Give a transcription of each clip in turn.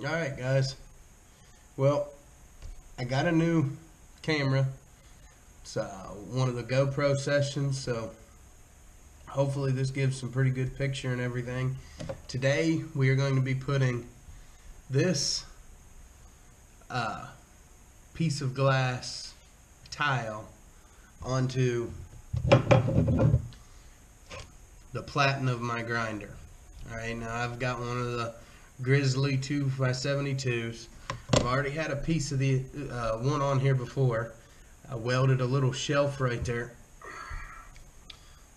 Alright guys, well, I got a new camera. It's one of the GoPro sessions, so hopefully this gives some pretty good picture and everything. Today we are going to be putting this piece of glass tile onto the platen of my grinder. Alright, now I've got one of the Grizzly 2x72s. I've already had a piece of the one on here before. I welded a little shelf right there.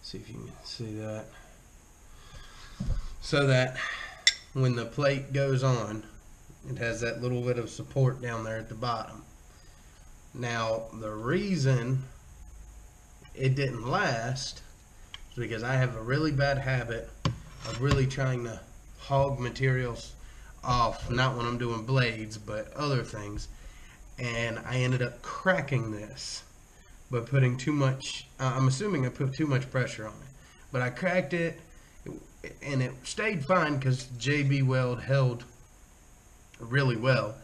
See if you can see that. So that when the plate goes on, it has that little bit of support down there at the bottom. Now, the reason it didn't last is because I have a really bad habit of really trying to hog materials off, not when I'm doing blades, but other things. And I ended up cracking this by putting too much, I'm assuming I put too much pressure on it. But I cracked it, and it stayed fine because JB Weld held really well.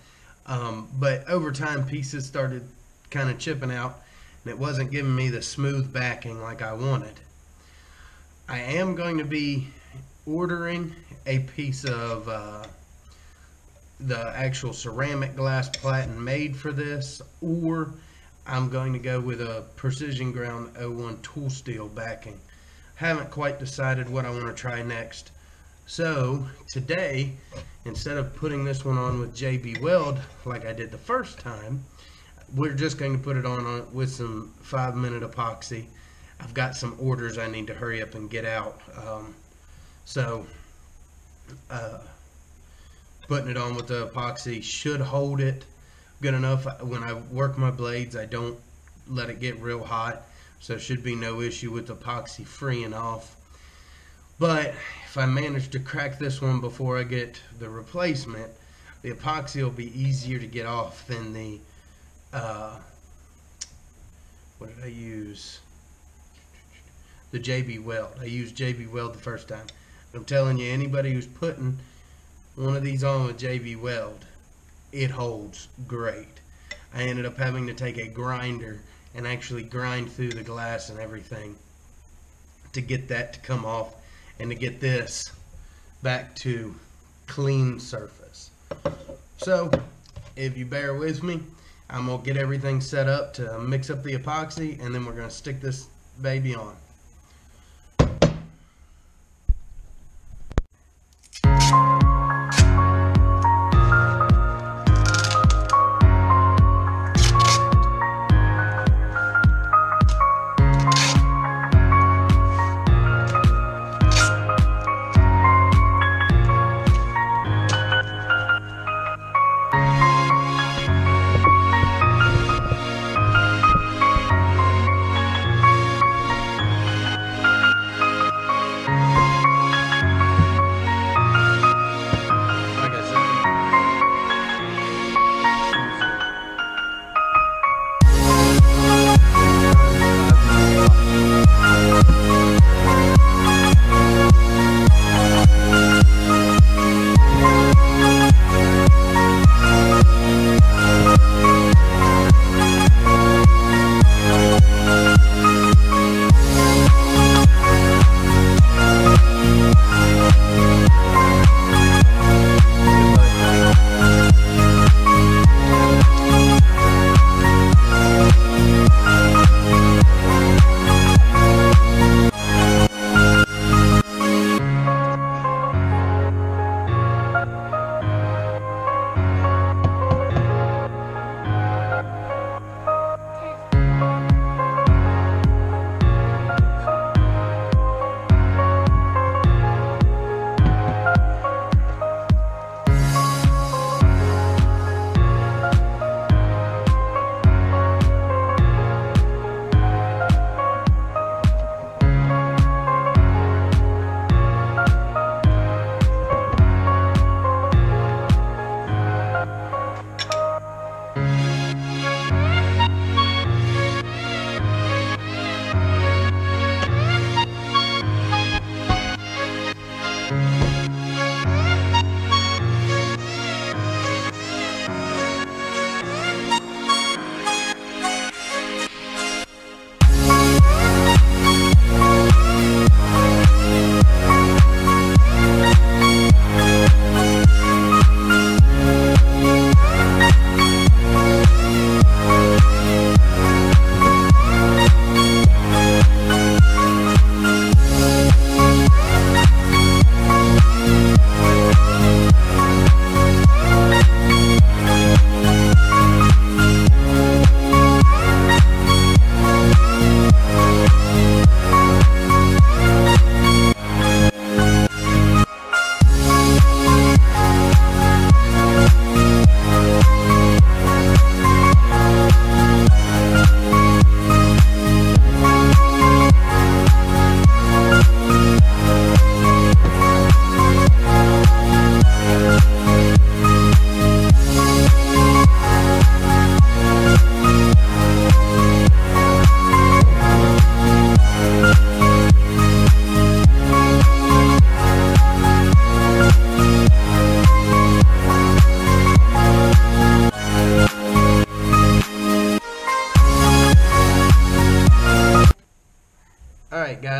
But over time, pieces started kind of chipping out, and it wasn't giving me the smooth backing like I wanted. I am going to be ordering a piece of the actual ceramic glass platen made for this, or I'm going to go with a precision ground 01 tool steel backing. Haven't quite decided what I want to try next. So today, instead of putting this one on with JB Weld like I did the first time, we're just going to put it on with some 5-minute epoxy. I've got some orders I need to hurry up and get out. Putting it on with the epoxy should hold it good enough. When I work my blades, I don't let it get real hot, so there should be no issue with the epoxy freeing off. But if I manage to crack this one before I get the replacement, the epoxy will be easier to get off than the what did I use? The JB Weld. I used JB Weld the first time. I'm telling you, anybody who's putting one of these on with JB Weld, it holds great. I ended up having to take a grinder and actually grind through the glass and everything to get that to come off and to get this back to clean surface. So if you bear with me, I'm gonna get everything set up to mix up the epoxy, and then we're gonna stick this baby on.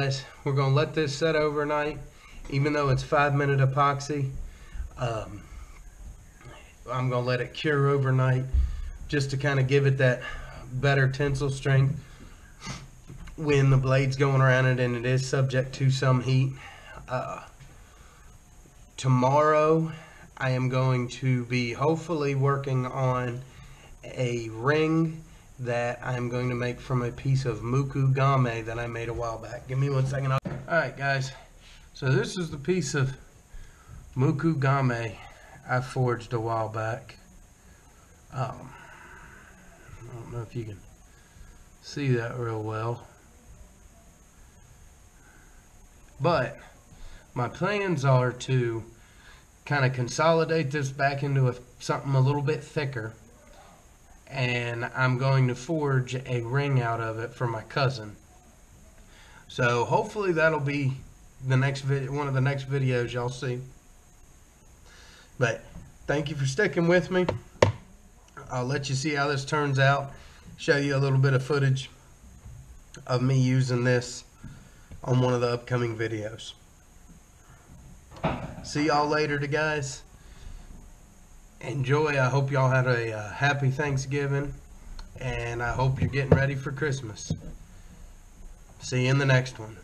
guys, we're going to let this set overnight. Even though it's 5-minute epoxy, I'm going to let it cure overnight just to kind of give it that better tensile strength when the blade's going around it and it is subject to some heat. Tomorrow I am going to be hopefully working on a ring that I'm going to make from a piece of muku game that I made a while back. Give me 1 second. Alright guys, so this is the piece of muku game I forged a while back. I don't know if you can see that real well, but my plans are to kind of consolidate this back into something a little bit thicker, and I'm going to forge a ring out of it for my cousin. So hopefully that'll be the next one of the next videos y'all see. But thank you for sticking with me. I'll let you see how this turns out, show you a little bit of footage of me using this on one of the upcoming videos. See y'all later, guys. Enjoy. I hope y'all had a happy Thanksgiving, and I hope you're getting ready for Christmas. See you in the next one.